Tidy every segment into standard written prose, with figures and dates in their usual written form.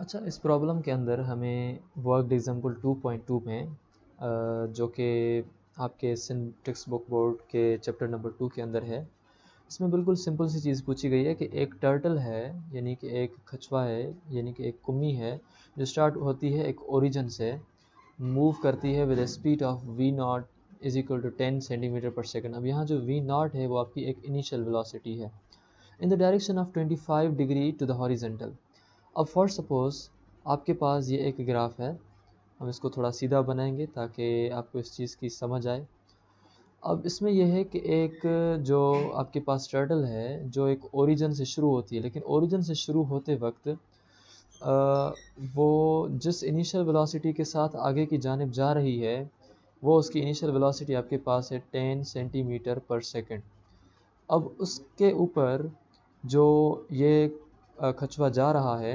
अच्छा, इस प्रॉब्लम के अंदर हमें वर्क एग्जाम्पल 2.2 में जो कि आपके टेक्स्ट बुक बोर्ड के चैप्टर नंबर 2 के अंदर है, इसमें बिल्कुल सिंपल सी चीज़ पूछी गई है कि एक टर्टल है, यानी कि एक कछुआ है, यानी कि एक कुम्मी है, जो स्टार्ट होती है एक ओरिजिन से, मूव करती है with a speed of v naught is equal to 10 centimetre per second. अब यहाँ जो वी नॉट है वो आपकी एक इनिशियल वेलोसिटी है in the direction of 25 degree to the horizontal. अब फॉर सपोज़ आपके पास ये एक ग्राफ है, हम इसको थोड़ा सीधा बनाएंगे ताकि आपको इस चीज़ की समझ आए। अब इसमें यह है कि एक जो आपके पास टर्टल है जो एक ओरिजिन से शुरू होती है, लेकिन ओरिजिन से शुरू होते वक्त वो जिस इनिशियल वेलोसिटी के साथ आगे की जानिब जा रही है, वो उसकी इनिशियल वेलोसिटी आपके पास है 10 सेंटीमीटर पर सेकंड। अब उसके ऊपर जो ये कछुआ जा रहा है,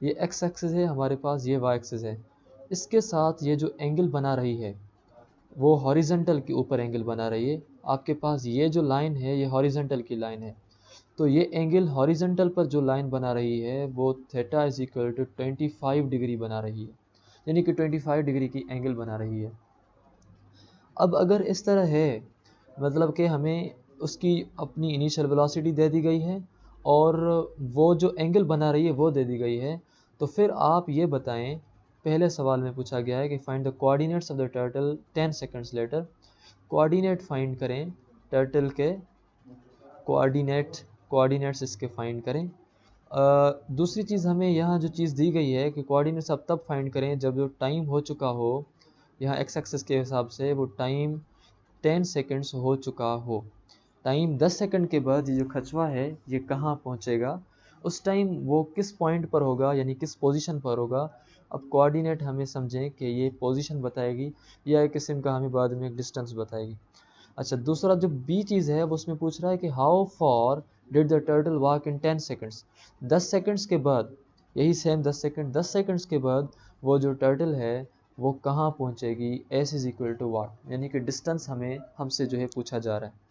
ये एक्स एक्सिस है हमारे पास, ये वाई एक्सिस है। इसके साथ ये जो एंगल बना रही है वो हॉरिजेंटल के ऊपर एंगल बना रही है। आपके पास ये जो लाइन है ये हॉरिजेंटल की लाइन है, तो ये एंगल हॉरिजेंटल पर जो लाइन बना रही है वो theta is equal to 25 degree बना रही है, यानी कि 25 डिग्री की एंगल बना रही है। अब अगर इस तरह है, मतलब कि हमें उसकी अपनी इनिशियल वेलोसिटी दे दी गई है और वो जो एंगल बना रही है वो दे दी गई है, तो फिर आप ये बताएं, पहले सवाल में पूछा गया है कि find the coordinates of the turtle 10 seconds later. Coordinate find करें, टर्टल के कोऑर्डिनेट्स इसके फाइंड करें। दूसरी चीज़ हमें यहाँ जो चीज़ दी गई है कि कोऑर्डिनेट्स आप तब फाइंड करें जब जो टाइम हो चुका हो, यहाँ एक्स एक्सिस के हिसाब से वो टाइम 10 सेकंड्स हो चुका हो। टाइम 10 सेकंड के बाद ये जो कछुआ है ये कहाँ पहुँचेगा, उस टाइम वो किस पॉइंट पर होगा, यानी किस पोजीशन पर होगा। अब कोऑर्डिनेट हमें समझें कि ये पोजीशन बताएगी या एक किस्म का हमें बाद में एक डिस्टेंस बताएगी। अच्छा, दूसरा जो बी चीज़ है वो उसमें पूछ रहा है कि how for did the turtle walk in 10 seconds. 10 seconds के बाद, यही सेम 10 सेकंड्स के बाद वो जो टर्टल है वो कहाँ पहुँचेगी, एस इज इक्वल टू वाट, यानी कि डिस्टेंस हमें हमसे जो है पूछा जा रहा है।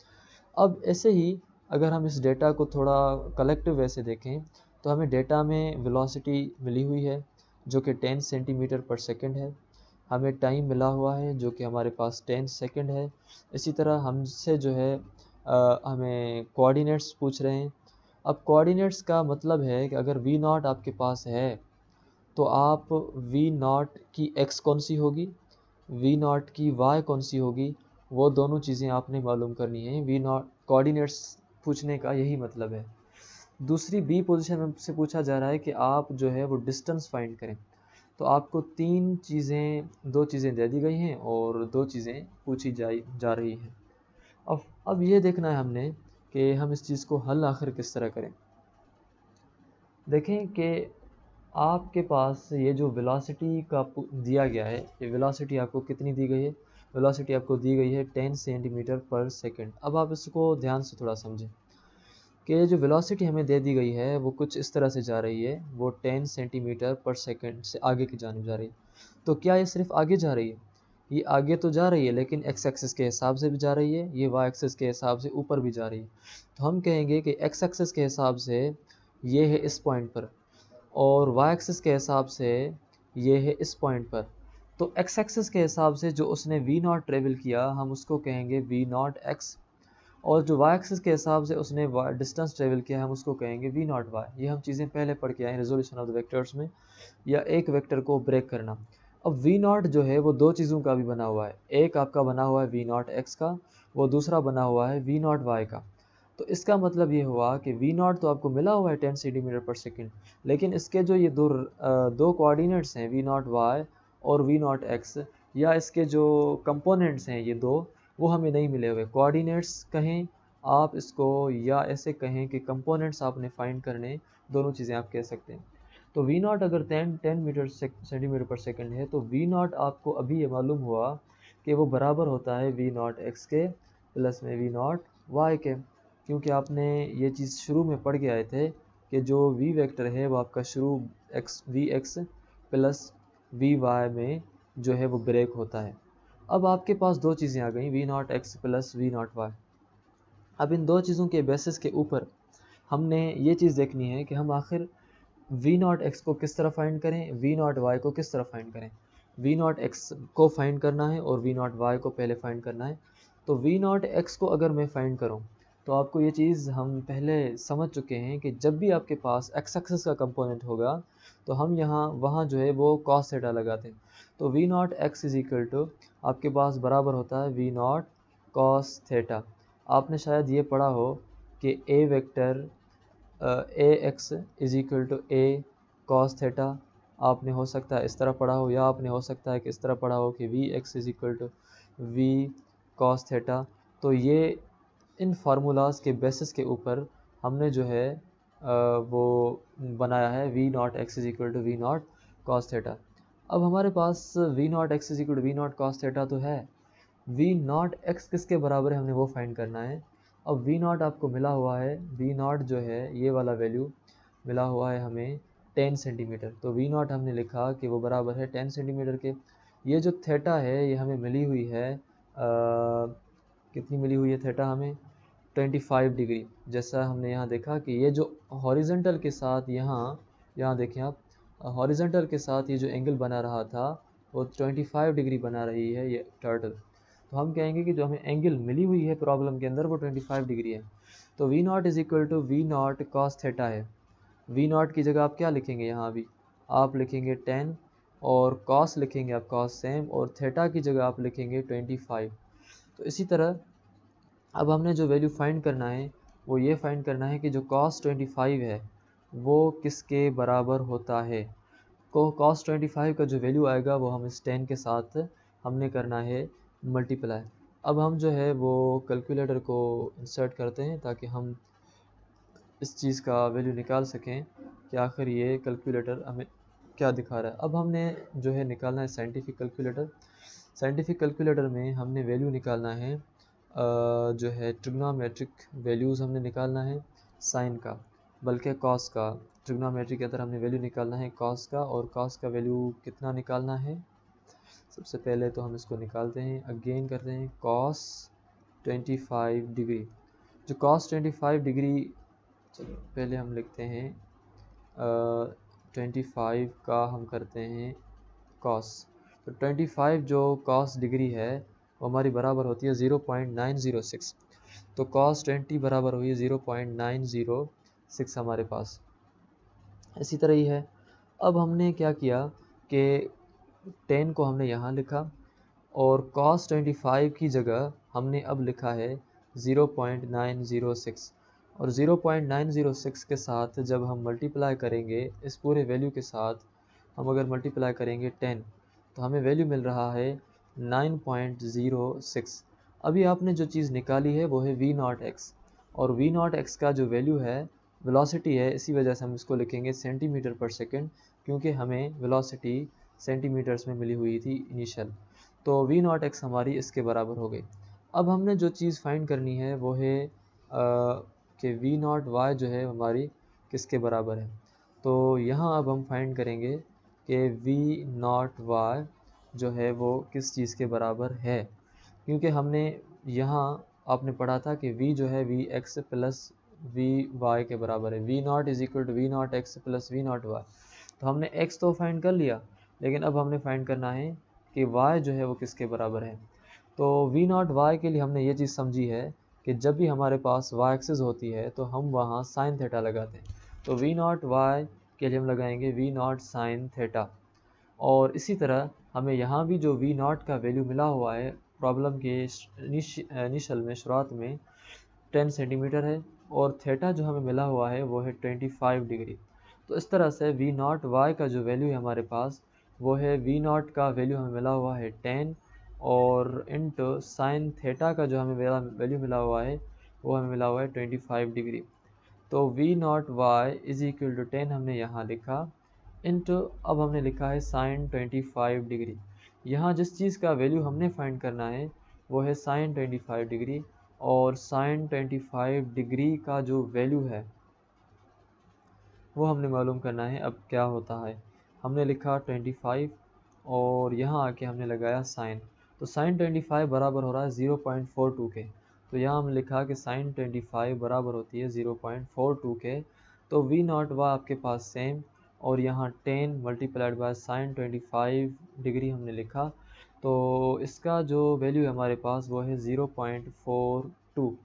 अब ऐसे ही अगर हम इस डेटा को थोड़ा कलेक्टिव वे से देखें, तो हमें डेटा में वेलोसिटी मिली हुई है जो कि 10 सेंटीमीटर पर सेकंड है। हमें टाइम मिला हुआ है जो कि हमारे पास 10 सेकंड है। इसी तरह हमसे जो है हमें कोऑर्डिनेट्स पूछ रहे हैं। अब कोऑर्डिनेट्स का मतलब है कि अगर वी नॉट आपके पास है तो आप वी नॉट की एक्स कौन सी होगी, वी नॉट की वाई कौन सी होगी, वो दोनों चीज़ें आपने मालूम करनी है। वी नॉट कोऑर्डिनेट्स पूछने का यही मतलब है। दूसरी बी पोजीशन में से पूछा जा रहा है कि आप जो है वो डिस्टेंस फाइंड करें। तो आपको दो चीज़ें दे दी गई हैं और दो चीज़ें पूछी जा रही हैं। अब ये देखना है हमने कि हम इस चीज़ को हल आखिर किस तरह करें। देखें कि आपके पास ये जो वेलोसिटी का दिया गया है, ये वेलोसिटी आपको कितनी दी गई है, वेलोसिटी आपको दी गई है 10 सेंटीमीटर पर सेकंड। अब आप इसको ध्यान से थोड़ा समझें कि ये जो वेलोसिटी हमें दे दी गई है वो कुछ इस तरह से जा रही है, वो 10 सेंटीमीटर पर सेकंड से आगे की जानिब जा रही है। तो क्या ये सिर्फ आगे जा रही है? ये आगे तो जा रही है, लेकिन एक्स एक्सिस के हिसाब से भी जा रही है, ये वाई एक्सिस के हिसाब से ऊपर भी जा रही है। तो हम कहेंगे कि एक्स एक्सिस के हिसाब से ये है इस पॉइंट पर, और वाई एक्सिस के हिसाब से ये है इस पॉइंट पर। तो एक्स एक्सिस के हिसाब से जो उसने वी नॉट ट्रेवल किया हम उसको कहेंगे वी नॉट एक्स, और जो वाई एक्सिस के हिसाब से उसने डिस्टेंस ट्रेवल किया हम उसको कहेंगे वी नॉट वाई। ये हम चीज़ें पहले पढ़ के आए रेजोल्यूशन ऑफ द वेक्टर्स में, या एक वेक्टर को ब्रेक करना। अब वी नॉट जो है वो दो चीज़ों का भी बना हुआ है, एक आपका बना हुआ है वी नॉट एक्स का, वो दूसरा बना हुआ है वी नॉट वाई का। तो इसका मतलब ये हुआ कि वी नॉट तो आपको मिला हुआ है 10 सेंटीमीटर पर सेकंड, लेकिन इसके जो ये दो कोऑर्डिनेट्स हैं वी नॉट वाई और वी नॉट एक्स, या इसके जो कंपोनेंट्स हैं ये दो, वो हमें नहीं मिले हुए। कोऑर्डिनेट्स कहें आप इसको, या ऐसे कहें कि कंपोनेंट्स आपने फाइंड करने, दोनों चीज़ें आप कह सकते हैं। तो वी नॉट अगर 10 मीटर सेंटीमीटर पर सेकंड है, तो वी नॉट आपको अभी ये मालूम हुआ कि वो बराबर होता है वी नॉट एक्स के प्लस में वी नॉट वाई के, क्योंकि आपने ये चीज़ शुरू में पढ़ के आए थे कि जो वी वेक्टर है वो आपका शुरू v x plus v y में जो है वो ब्रेक होता है। अब आपके पास दो चीज़ें आ गई, v naught x plus v naught y. अब इन दो चीज़ों के बेसिस के ऊपर हमने ये चीज़ देखनी है कि हम आखिर वी नॉट एक्स को किस तरह फाइंड करें, वी नॉट वाई को किस तरह फाइंड करें। वी नॉट एक्स को फाइंड करना है और वी नॉट वाई को पहले फाइंड करना है। तो वी नॉट एक्स को अगर मैं फाइंड करूं तो आपको ये चीज़ हम पहले समझ चुके हैं कि जब भी आपके पास एक्स एक्सिस का कंपोनेंट होगा तो हम यहाँ वहाँ जो है वो कॉस थीटा लगाते हैं। तो v naught x is equal to आपके पास बराबर होता है वी नॉट कॉस थीटा। आपने शायद ये पढ़ा हो कि A vector A x is equal to A cos theta. आपने हो सकता है इस तरह पढ़ा हो, या आपने हो सकता है कि इस तरह पढ़ा हो कि v x is equal to v cos theta. तो ये इन फार्मूलाज के बेसिस के ऊपर हमने जो है वो बनाया है we naught x is equal to we naught cos theta. अब हमारे पास V naught x is equal to we naught cos theta तो है, वी नॉट एक्स किसके बराबर है हमने वो फाइंड करना है। अब वी नॉट आपको मिला हुआ है, वी नॉट जो है ये वाला वैल्यू मिला हुआ है हमें 10 सेंटीमीटर। तो वी नॉट हमने लिखा कि वो बराबर है 10 सेंटीमीटर के। ये जो थीटा है ये हमें मिली हुई है कितनी मिली हुई है थीटा हमें 25 डिग्री। जैसा हमने यहाँ देखा कि ये जो हॉरिजेंटल के साथ यहाँ देखें आप, हॉरिजेंटल के साथ ये जो एंगल बना रहा था वो 25 डिग्री बना रही है ये टर्टल। तो हम कहेंगे कि जो हमें एंगल मिली हुई है प्रॉब्लम के अंदर वो 25 डिग्री है। तो v naught is equal to we naught cos theta है। वी नॉट की जगह आप क्या लिखेंगे, यहाँ भी आप लिखेंगे 10 और कॉस लिखेंगे आप कॉस सेम, और थीटा की जगह आप लिखेंगे 25। तो इसी तरह अब हमने जो वैल्यू फाइंड करना है वो ये फाइंड करना है कि जो cos 25 है वो किसके बराबर होता है। को cos 25 का जो वैल्यू आएगा वो हम इस 10 के साथ हमने करना है मल्टीप्लाई। अब हम जो है वो कैलकुलेटर को इंसर्ट करते हैं ताकि हम इस चीज़ का वैल्यू निकाल सकें कि आखिर ये कैलकुलेटर हमें क्या दिखा रहा है। अब हमने जो है निकालना है साइंटिफिक कैलकुलेटर। साइंटिफिक कैलकुलेटर में हमने वैल्यू निकालना है जो है ट्रिग्नोमेट्रिक वैल्यूज़ हमने निकालना है साइन का, बल्कि कॉस का। ट्रिग्नोमेट्री के अंदर हमने वैल्यू निकालना है कॉस का, और कॉस का वैल्यू कितना निकालना है। सबसे पहले तो हम इसको निकालते हैं, अगेन करते हैं कॉस 25 डिग्री। जो कॉस 25 डिग्री, चलो पहले हम लिखते हैं 25 का हम करते हैं कॉस। तो 25 जो कॉस डिग्री है वो हमारी बराबर होती है 0.906। तो कॉस 20 बराबर हुई 0.906 हमारे पास। इसी तरह ही है। अब हमने क्या किया कि 10 को हमने यहाँ लिखा और cos 25 की जगह हमने अब लिखा है 0.906, और 0.906 के साथ जब हम मल्टीप्लाई करेंगे इस पूरे वैल्यू के साथ, हम अगर मल्टीप्लाई करेंगे 10 तो हमें वैल्यू मिल रहा है 9.06। अभी आपने जो चीज़ निकाली है वो है वी नॉट एक्स, और वी नॉट एक्स का जो वैल्यू है वेलोसिटी है, इसी वजह से हम इसको लिखेंगे सेंटीमीटर पर सेकंड, क्योंकि हमें वेलोसिटी सेंटीमीटर्स में मिली हुई थी इनिशियल। तो वी नॉट एक्स हमारी इसके बराबर हो गई। अब हमने जो चीज़ फाइंड करनी है वो है कि वी नॉट वाई जो है हमारी किसके बराबर है। तो यहाँ अब हम फाइंड करेंगे कि वी नॉट वाई जो है वो किस चीज़ के बराबर है, क्योंकि हमने यहाँ आपने पढ़ा था कि v जो है v x plus v y के बराबर है। We naught is equal to we naught x plus v naught y. तो हमने x तो फाइंड कर लिया, लेकिन अब हमने फाइंड करना है कि y जो है वो किसके बराबर है। तो वी नॉट वाई के लिए हमने ये चीज़ समझी है कि जब भी हमारे पास y एक्सिस होती है तो हम वहाँ साइन थीटा लगाते हैं। तो वी नॉट वाई के लिए हम लगाएंगे वी नॉट साइन थीटा। और इसी तरह हमें यहाँ भी जो वी नॉट का वैल्यू मिला हुआ है प्रॉब्लम के इनिशियल में शुरुआत में 10 सेंटीमीटर है, और थीटा जो हमें मिला हुआ है वो है 25 डिग्री। तो इस तरह से वी नॉट वाई का जो वैल्यू है हमारे पास वो है वी नॉट का वैल्यू हमें मिला हुआ है 10, और इंटू साइन थीटा का जो हमें वैल्यू मिला हुआ है वो हमें मिला हुआ है 25 डिग्री। तो v naught y is equal to 10 हमने यहाँ लिखा, इंटू अब हमने लिखा है साइन 25 डिग्री। यहाँ जिस चीज़ का वैल्यू हमने फाइंड करना है वो है साइन 25 डिग्री, और साइन 25 डिग्री का जो वैल्यू है वो हमने मालूम करना है। अब क्या होता है, हमने लिखा 25 और यहाँ आके हमने लगाया साइन। तो साइन 25 बराबर हो रहा है 0.42 के। तो यहाँ हमने लिखा कि साइन 25 बराबर होती है 0.42 के। तो वी नॉट व आपके पास सेम और यहाँ 10 मल्टीप्लाइड बाय साइन 25 डिग्री हमने लिखा, तो इसका जो वैल्यू है हमारे पास वो है 0.42।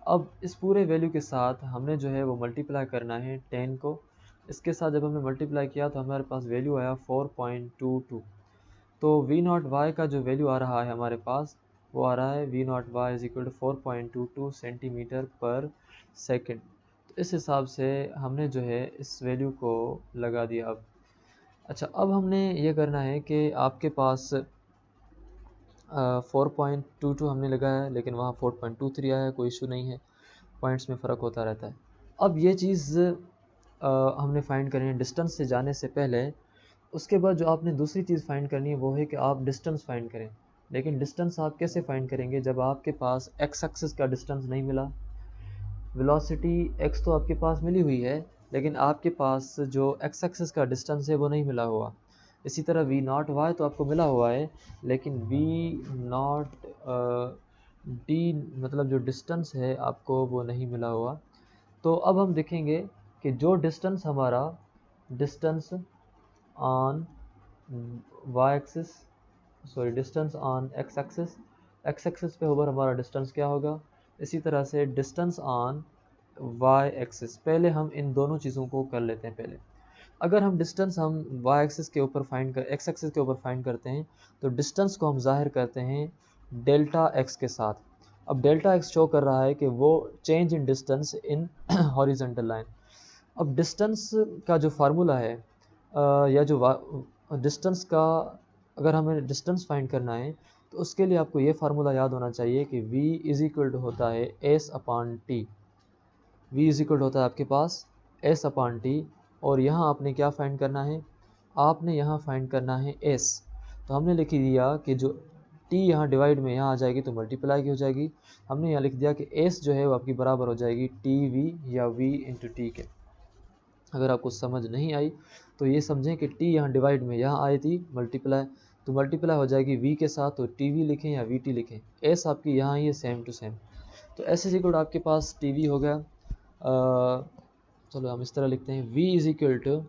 अब इस पूरे वैल्यू के साथ हमने जो है वो मल्टीप्लाई करना है 10 को, इसके साथ जब हमने मल्टीप्लाई किया तो हमारे पास वैल्यू आया 4.22। तो वी नॉट वाई का जो वैल्यू आ रहा है हमारे पास वो आ रहा है we naught y is equal to 4.22 centimetre per second. तो इस हिसाब से हमने जो है इस वैल्यू को लगा दिया। अब अच्छा, अब हमने ये करना है कि आपके पास 4.22 हमने लगाया है, लेकिन वहाँ 4.23 आया है, कोई इशू नहीं है, पॉइंट्स में फ़र्क होता रहता है। अब ये चीज़ हमने फाइंड करनी है डिस्टेंस से जाने से पहले। उसके बाद जो आपने दूसरी चीज़ फाइंड करनी है वो है कि आप डिस्टेंस फाइंड करें। लेकिन डिस्टेंस आप कैसे फाइंड करेंगे जब आपके पास एक्स एक्सिस का डिस्टेंस नहीं मिला। वेलोसिटी एक्स तो आपके पास मिली हुई है, लेकिन आपके पास जो एक्स एक्सिस का डिस्टेंस है वो नहीं मिला हुआ। इसी तरह वी नॉट वाई तो आपको मिला हुआ है, लेकिन वी नॉट डी मतलब जो डिस्टेंस है आपको वो नहीं मिला हुआ। तो अब हम देखेंगे कि जो डिस्टेंस हमारा distance on y axis distance on x axis पे ओवर हमारा डिस्टेंस क्या होगा। इसी तरह से डिस्टेंस ऑन वाई एक्सिस, पहले हम इन दोनों चीज़ों को कर लेते हैं। पहले अगर हम डिस्टेंस हम वाई एक्सिस के ऊपर फाइंड कर एक्स एक्सिस के ऊपर फाइंड करते हैं तो डिस्टेंस को हम जाहिर करते हैं डेल्टा एक्स के साथ। अब डेल्टा एक्स शो कर रहा है कि वो change in distance in horizontal line. अब डिस्टेंस का जो फार्मूला है या जो डिस्टेंस का, अगर हमें डिस्टेंस फाइंड करना है तो उसके लिए आपको ये फार्मूला याद होना चाहिए कि v इज इक्वल टू होता है S upon T. v is equal होता है आपके पास एस अपॉन टी, और यहाँ आपने क्या फाइंड करना है, आपने यहाँ फाइंड करना है s। तो हमने लिख दिया कि जो t यहाँ डिवाइड में यहाँ आ जाएगी तो मल्टीप्लाई की हो जाएगी। हमने यहाँ लिख दिया कि s जो है वो आपकी बराबर हो जाएगी टी वी या v इंटू टी के। अगर आपको समझ नहीं आई तो ये समझें कि t यहाँ डिवाइड में यहाँ आई थी मल्टीप्लाई, तो मल्टीप्लाई हो जाएगी v के साथ, तो टी वी लिखें या वी टी लिखें, s आपकी यहाँ ही है सेम टू सेम। तो s इज इक्वल आपके पास टी वी हो गया। चलो हम इस तरह लिखते हैं v इज इक्वल टू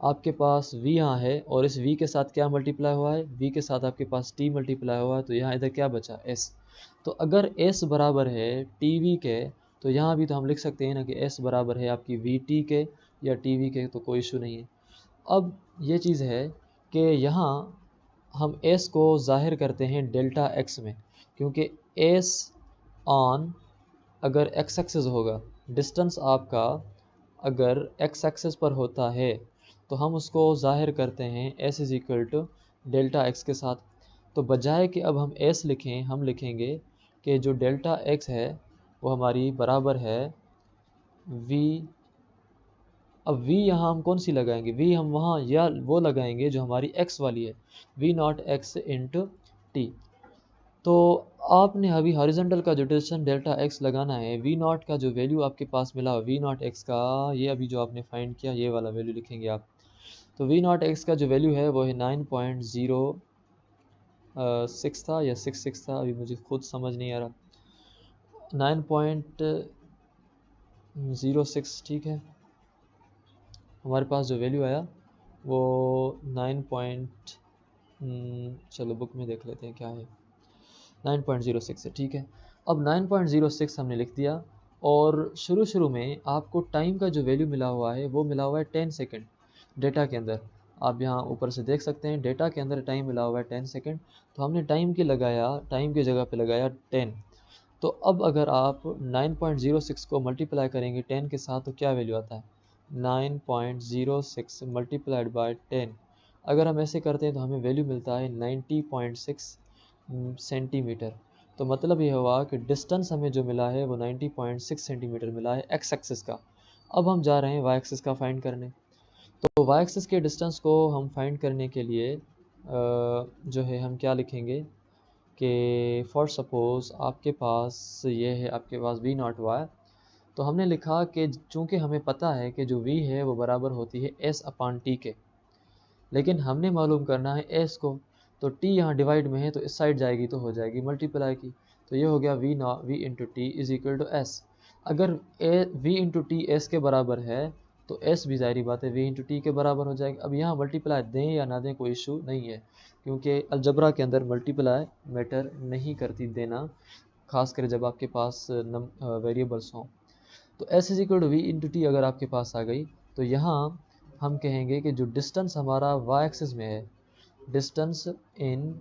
आपके पास v यहाँ है और इस v के साथ क्या मल्टीप्लाई हुआ है, v के साथ आपके पास t मल्टीप्लाई हुआ है, तो यहाँ इधर क्या बचा s। तो अगर s बराबर है टी वी के तो यहाँ भी तो हम लिख सकते हैं ना कि s बराबर है आपकी वी टी के या टी वी के, तो कोई इशू नहीं है। अब ये चीज़ है कि यहाँ हम s को ज़ाहिर करते हैं डेल्टा x में, क्योंकि s ऑन अगर x एक्सिस होगा, डिस्टेंस आपका अगर x एक्सिस पर होता है तो हम उसको ज़ाहिर करते हैं s is equal to delta x के साथ। तो बजाय कि अब हम s लिखें, हम लिखेंगे कि जो डेल्टा x है वो हमारी बराबर है v। अब v यहाँ हम कौन सी लगाएंगे, v हम वहाँ या वो लगाएंगे जो हमारी x वाली है, v not x into T. तो आपने अभी हॉरिजॉन्टल का जो डिस्टेंस डेल्टा x लगाना है, v नॉट का जो वैल्यू आपके पास मिला v नॉट x का, ये अभी जो आपने फाइंड किया ये वाला वैल्यू लिखेंगे आप। तो v नॉट x का जो वैल्यू है वो है 9.06 था या 66 था, अभी मुझे खुद समझ नहीं आ रहा, 9.06 ठीक है। हमारे पास जो वैल्यू आया वो 9 पॉइंट, चलो बुक में देख लेते हैं क्या है, 9.06 है, ठीक है। अब 9.06 हमने लिख दिया, और शुरू में आपको टाइम का जो वैल्यू मिला हुआ है वो मिला हुआ है 10 सेकेंड डेटा के अंदर। आप यहाँ ऊपर से देख सकते हैं डेटा के अंदर टाइम मिला हुआ है 10 सेकेंड। तो हमने टाइम की जगह पे लगाया 10। तो अब अगर आप 9.06 को मल्टीप्लाई करेंगे 10 के साथ तो क्या वैल्यू आता है, 9.06 मल्टीप्लाइड बाय 10। अगर हम ऐसे करते हैं तो हमें वैल्यू मिलता है 90.6 सेंटीमीटर। तो मतलब ये हुआ कि डिस्टेंस हमें जो मिला है वो 90.6 सेंटीमीटर मिला है एक्स एक्सिस का। अब हम जा रहे हैं वाई एक्सिस का फाइंड करने। तो वाई एक्सिस के डिस्टेंस को हम फाइंड करने के लिए जो है हम क्या लिखेंगे कि फॉर सपोज़ आपके पास ये है, आपके पास वी नॉट वाई। तो हमने लिखा कि चूँकि हमें पता है कि जो v है वो बराबर होती है s अपान टी के, लेकिन हमने मालूम करना है s को। तो t यहाँ डिवाइड में है तो इस साइड जाएगी तो हो जाएगी मल्टीप्लाई की, तो ये हो गया v into t is equal to s. अगर v इंटू टी एस के बराबर है तो एस भी ज़ाहिरी बात है वी इंटू टी के बराबर हो जाएगा। अब यहाँ मल्टीप्लाई दें या ना दें कोई इशू नहीं है, क्योंकि अलजबरा के अंदर मल्टीप्लाई मैटर नहीं करती देना, खासकर जब आपके पास वेरिएबल्स हों। तो s is equal to v into t अगर आपके पास आ गई, तो यहाँ हम कहेंगे कि जो डिस्टेंस हमारा वाई एक्सिस में है, डिस्टेंस इन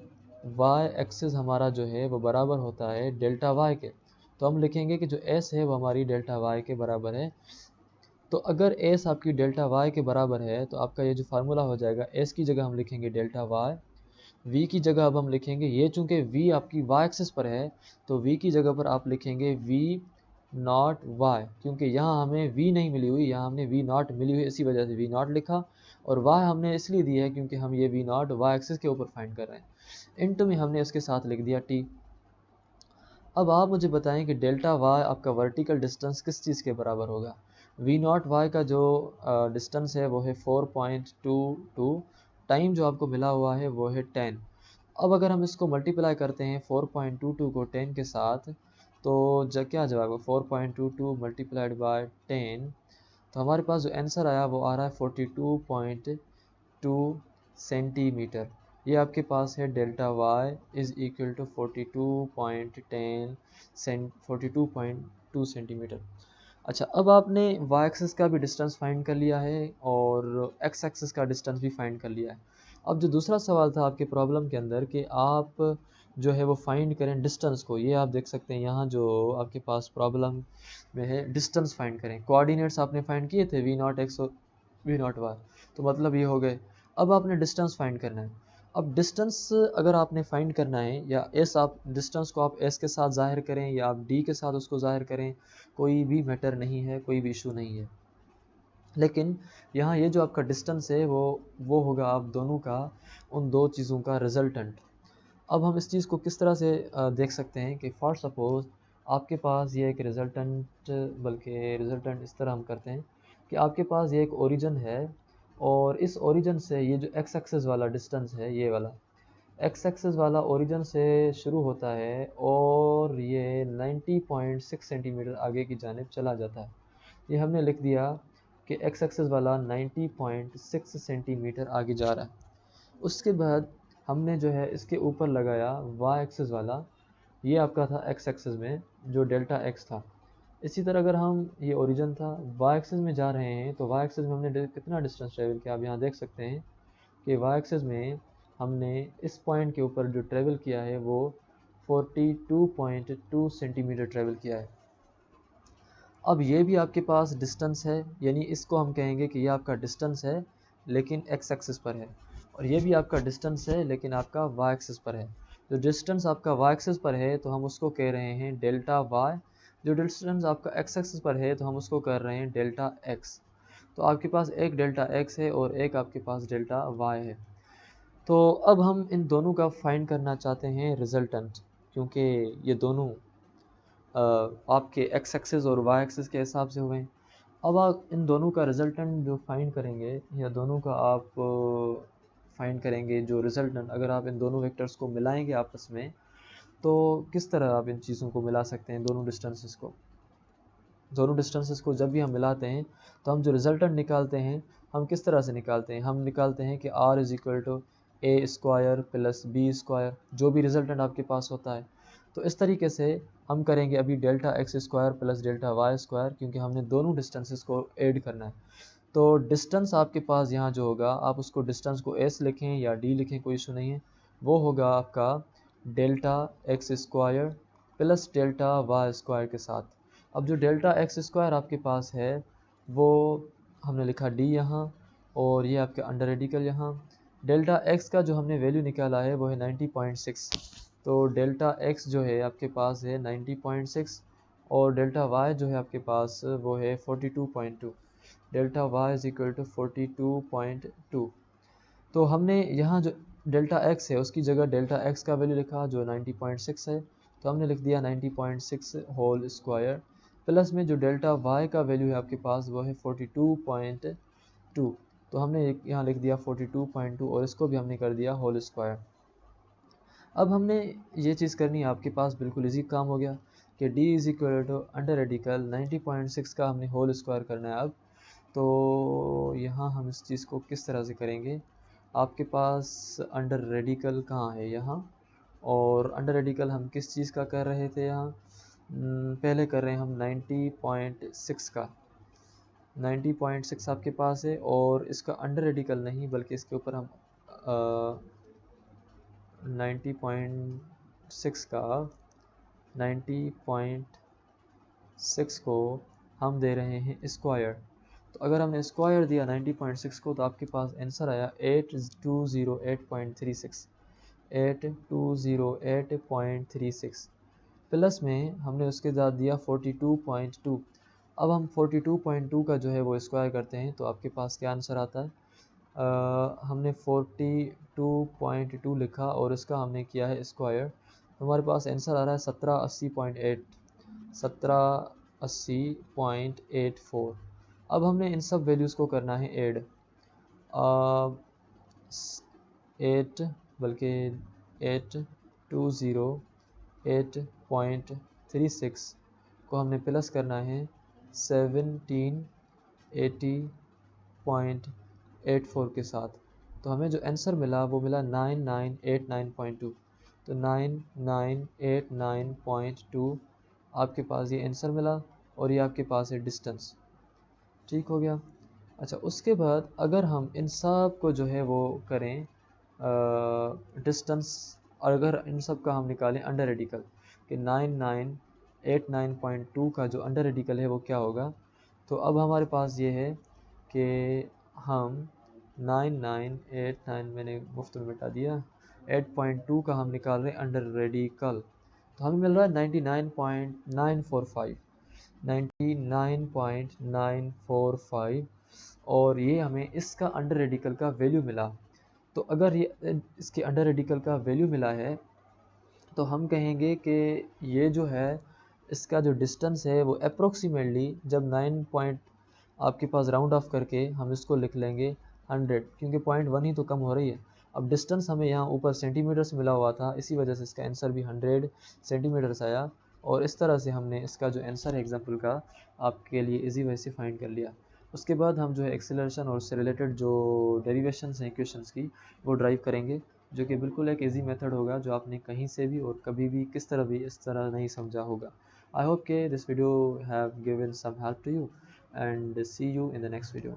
वाई एक्सिस हमारा जो है वो बराबर होता है डेल्टा वाई के। तो हम लिखेंगे कि जो एस है वो हमारी डेल्टा वाई के बराबर है। तो अगर एस आपकी डेल्टा वाई के बराबर है तो आपका ये जो फार्मूला हो जाएगा, एस की जगह हम लिखेंगे डेल्टा वाई, वी की जगह अब हम लिखेंगे, ये चूंकि वी आपकी वाई एक्सिस पर है तो वी की जगह पर आप लिखेंगे वी नॉट वाई, क्योंकि यहाँ हमें वी नहीं मिली हुई, यहाँ हमने वी नॉट मिली हुई, इसी वजह से वी नॉट लिखा। और वाई हमने इसलिए दी है क्योंकि हम ये वी नॉट वाई एक्सिस के ऊपर फाइंड कर रहे हैं। इनटू में हमने इसके साथ लिख दिया टी। अब आप मुझे बताएं कि डेल्टा वाई आपका वर्टिकल डिस्टेंस किस चीज़ के बराबर होगा। वी नॉट वाई का जो डिस्टेंस है वो है 4.22, टाइम जो आपको मिला हुआ है वो है 10। अब अगर हम इसको मल्टीप्लाई करते हैं 4.22 को 10 के साथ, तो क्या जवाब है 4.22 मल्टीप्लाइड बाय 10, तो हमारे पास जो आंसर आया वो आ रहा है 42.2 सेंटीमीटर। ये आपके पास है delta y is equal to 42.2 centimetre. अच्छा, अब आपने वाई एक्सिस का भी डिस्टेंस फाइंड कर लिया है और एक्स एक्सिस का डिस्टेंस भी फाइंड कर लिया है। अब जो दूसरा सवाल था आपके प्रॉब्लम के अंदर कि आप जो है वो फाइंड करें डिस्टेंस को, ये आप देख सकते हैं यहाँ जो आपके पास प्रॉब्लम में है, डिस्टेंस फाइंड करें। कोऑर्डिनेट्स आपने फाइंड किए थे वी नॉट एक्स और वी नॉट वाई, तो मतलब ये हो गए। अब आपने डिस्टेंस फाइंड करना है। अब डिस्टेंस अगर आपने फाइंड करना है, या एस आप डिस्टेंस को आप एस के साथ ज़ाहिर करें या आप डी के साथ उसको ज़ाहिर करें, कोई भी मैटर नहीं है, कोई भी इशू नहीं है। लेकिन यहाँ ये जो आपका डिस्टेंस है वो होगा आप दोनों का, उन दो चीज़ों का रिजल्टेंट। अब हम इस चीज़ को किस तरह से देख सकते हैं कि फॉर सपोज़ आपके पास ये एक रिजल्टेंट, बल्कि रिजल्टेंट इस तरह हम करते हैं कि आपके पास ये एक ओरिजिन है और इस ओरिजिन से ये जो एक्स एक्सिस वाला डिस्टेंस है, ये वाला एक्स एक्सिस वाला ओरिजिन से शुरू होता है और ये 90.6 सेंटीमीटर आगे की जानिब चला जाता है। ये हमने लिख दिया कि एक्स एक्सिस वाला 90.6 सेंटीमीटर आगे जा रहा है। उसके बाद हमने जो है इसके ऊपर लगाया वाई एक्सिस वाला, ये आपका था एक्स एक्सिस में जो डेल्टा एक्स था। इसी तरह अगर हम, ये ओरिजिन था, वाई एक्सिस में जा रहे हैं तो वाई एक्सिस में हमने कितना डिस्टेंस ट्रेवल किया, आप यहाँ देख सकते हैं कि वाई एक्सिस में हमने इस पॉइंट के ऊपर जो ट्रेवल किया है वो 42.2 सेंटीमीटर ट्रेवल किया है। अब ये भी आपके पास डिस्टेंस है, यानी इसको हम कहेंगे कि ये आपका डिस्टेंस है लेकिन एक्स एक्सिस पर है, और ये भी आपका डिस्टेंस है लेकिन आपका वाई एक्सिस पर है। जो डिस्टेंस आपका वाई एक्सिस पर है तो हम उसको कह रहे हैं डेल्टा वाई, जो डिस्टेंस आपका एक्स एक्सिस पर है तो हम उसको कर रहे हैं डेल्टा एक्स। तो आपके पास एक डेल्टा एक्स है और एक आपके पास डेल्टा वाई है। तो अब हम इन दोनों का फाइंड करना चाहते हैं रिजल्टेंट, क्योंकि ये दोनों आपके एक्स एक्सिस और वाई एक्सिस के हिसाब से हुए। अब आप इन दोनों का रिजल्टेंट जो फाइंड करेंगे, या दोनों का आप फाइंड करेंगे जो रिजल्टेंट, अगर आप इन दोनों वेक्टर्स को मिलाएंगे आपस में, तो किस तरह आप इन चीज़ों को मिला सकते हैं, दोनों डिस्टेंसेस को। दोनों डिस्टेंसेस को जब भी हम मिलाते हैं तो हम जो रिजल्टेंट निकालते हैं, हम किस तरह से निकालते हैं, हम निकालते हैं कि r is equal to a square plus b square, जो भी रिजल्टेंट आपके पास होता है। तो इस तरीके से हम करेंगे अभी delta x square plus delta y square, क्योंकि हमने दोनों डिस्टेंसेस को ऐड करना है। तो डिस्टेंस आपके पास यहाँ जो होगा, आप उसको डिस्टेंस को एस लिखें या डी लिखें, कोई इशू नहीं है, वो होगा आपका delta x square plus delta y square के साथ। अब जो डेल्टा एक्स स्क्वायर आपके पास है वो हमने लिखा डी यहाँ, और ये आपके अंडर रेडिकल यहाँ। डेल्टा एक्स का जो हमने वैल्यू निकाला है वो है 90.6, तो डेल्टा एक्स जो है आपके पास है 90.6, और डेल्टा वाई जो है आपके पास वो है 42.2। Delta y is equal to 42.2। तो हमने यहाँ जो डेल्टा एक्स है उसकी जगह डेल्टा एक्स का वैल्यू लिखा जो 90.6 है, तो हमने लिख दिया 90.6 होल स्क्वायर, प्लस में जो डेल्टा वाई का वैल्यू है आपके पास वो है 42.2, तो हमने यहाँ लिख दिया 42.2 और इसको भी हमने कर दिया होल स्क्वायर। अब हमने ये चीज़ करनी है, आपके पास बिल्कुल इजी काम हो गया कि d is equal to under radical 90.6 का हमने होल स्क्वायर करना है। अब तो यहाँ हम इस चीज़ को किस तरह से करेंगे, आपके पास अंडर रेडिकल कहाँ है यहाँ, और अंडर रेडिकल हम किस चीज़ का कर रहे थे यहाँ, पहले कर रहे हैं हम 90.6 का, 90.6 आपके पास है, और इसका अंडर रेडिकल नहीं बल्कि इसके ऊपर हम 90.6 का 90.6 को हम दे रहे हैं स्क्वायर। तो अगर हमने स्क्वायर दिया 90.6 को तो आपके पास आंसर आया 8208.36, 8208.36 प्लस में हमने उसके साथ दिया 42.2। अब हम 42.2 का जो है वो स्क्वायर करते हैं तो आपके पास क्या आंसर आता है, हमने 42.2 लिखा और इसका हमने किया है स्क्वायर, तो हमारे पास आंसर आ रहा है 1780.8, 1780.84। अब हमने इन सब वैल्यूज़ को करना है ऐड, 8 बल्कि 8208.36 को हमने प्लस करना है 1780.84 के साथ, तो हमें जो आंसर मिला वो मिला 9989.2। तो 9989.2 आपके पास ये आंसर मिला, और ये आपके पास है डिस्टेंस। ठीक हो गया। अच्छा, उसके बाद अगर हम इन सब को जो है वो करें डिस्टेंस, और अगर इन सब का हम निकालें अंडर रेडिकल कि 9989.2 का जो अंडर रेडिकल है वो क्या होगा, तो अब हमारे पास ये है कि हम 9989 मैंने मुफ्त में मिटा दिया, 8.2 का हम निकाल रहे हैं अंडर रेडिकल, तो हमें मिल रहा है 99.945, 99.945, और ये हमें इसका अंडर रेडिकल का वैल्यू मिला। तो अगर ये इसके अंडर रेडिकल का वैल्यू मिला है तो हम कहेंगे कि ये जो है इसका जो डिस्टेंस है वो अप्रोक्सीमेटली, जब 9 पॉइंट आपके पास राउंड ऑफ करके हम इसको लिख लेंगे 100, क्योंकि 0.1 ही तो कम हो रही है। अब डिस्टेंस हमें यहाँ ऊपर सेंटीमीटर्स मिला हुआ था, इसी वजह से इसका आंसर भी 100 सेंटीमीटर्स आया, और इस तरह से हमने इसका जो आंसर है एग्जाम्पल का आपके लिए इजी वे से फाइंड कर लिया। उसके बाद हम जो है एक्सेलरेशन और उससे रिलेटेड जो डेरिवेशंस हैं इक्वेशंस की वो ड्राइव करेंगे, जो कि बिल्कुल एक इजी मेथड होगा जो आपने कहीं से भी और कभी भी किस तरह भी इस तरह नहीं समझा होगा। आई होप के this video have given some help to you, and see you in the next video.